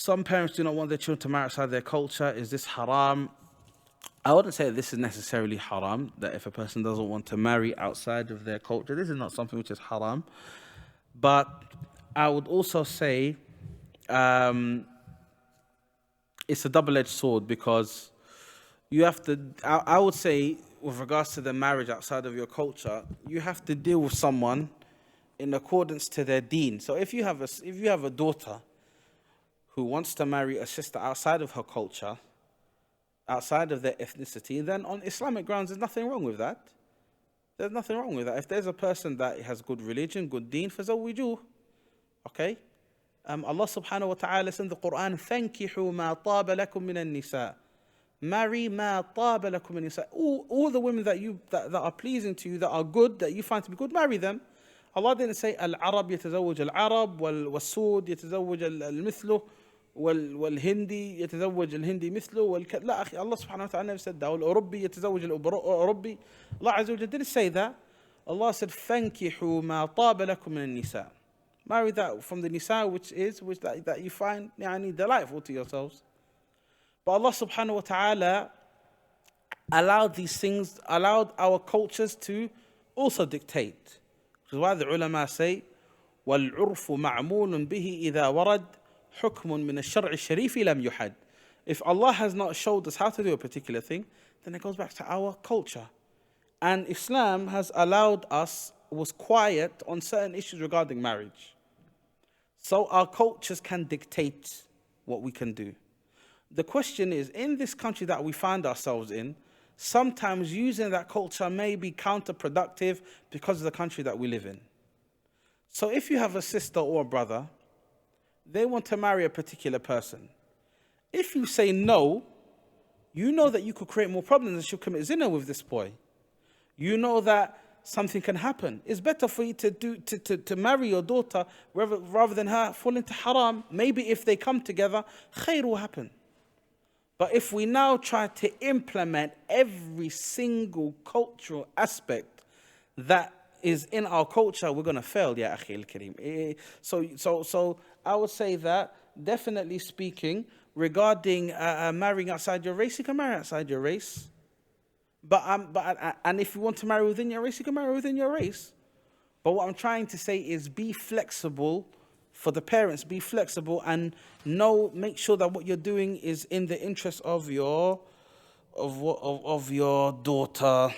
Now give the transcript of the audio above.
Some parents do not want their children to marry outside their culture. Is this haram? I wouldn't say that this is necessarily haram, that if a person doesn't want to marry outside of their culture, this is not something which is haram. But I would also say it's a double-edged sword, because you have to, I would say, with regards to the marriage outside of your culture, you have to deal with someone in accordance to their deen. So if you have a daughter who wants to marry a sister outside of her culture, outside of their ethnicity, then on Islamic grounds, there's nothing wrong with that. There's nothing wrong with that. If there's a person that has good religion, good deen, فَزَوِّجُوهُ. Okay? Allah subhanahu wa ta'ala says in the Quran, فَانْكِحُوا مَا طَابَ لَكُم مِّنَ النِّسَاءِ. Marry مَا طَابَ لَكُم مِّنَ النِّسَاءِ. All the women that are pleasing to you, that are good, that you find to be good, marry them. Allah didn't say العرب يتزوج العرب والسود يتزوج المثله والهندي يتزوج الهندي مثله لا أخي, Allah subhanahu wa ta'ala never said that. والأوروبي يتزوج الأوروبي. Allah Azza wa Jalla didn't say that. Allah said فَانْكِحُوا مَا طَابَ لَكُم مِّنَ النِّسَاءِ. Marry that from the nisa which that you find delightful to yourselves. But Allah subhanahu wa ta'ala allowed these things, allowed our cultures to also dictate. Which is why the ulama say, وَالْعُرْفُ مَعْمُولٌ بِهِ إِذَا وَرَدْ حُكْمٌ مِّنَ الشَّرْعِ الشَّرِيفِ لَمْ يُحَدْ. If Allah has not showed us how to do a particular thing, then it goes back to our culture. And Islam has allowed us, was quiet on certain issues regarding marriage. So our cultures can dictate what we can do. The question is, in this country that we find ourselves in, sometimes using that culture may be counterproductive because of the country that we live in. So if you have a sister or a brother, they want to marry a particular person. If you say no, you know that you could create more problems and she'll commit zina with this boy. You know that something can happen. It's better for you to marry your daughter rather than her fall into haram. Maybe if they come together, khair will happen. But if we now try to implement every single cultural aspect that is in our culture, we're going to fail, ya akhi al-kareem. So I would say that, definitely speaking, regarding marrying outside your race, you can marry outside your race. And if you want to marry within your race, you can marry within your race. But what I'm trying to say is be flexible. For the parents, be flexible and make sure that what you're doing is in the interest of your daughter.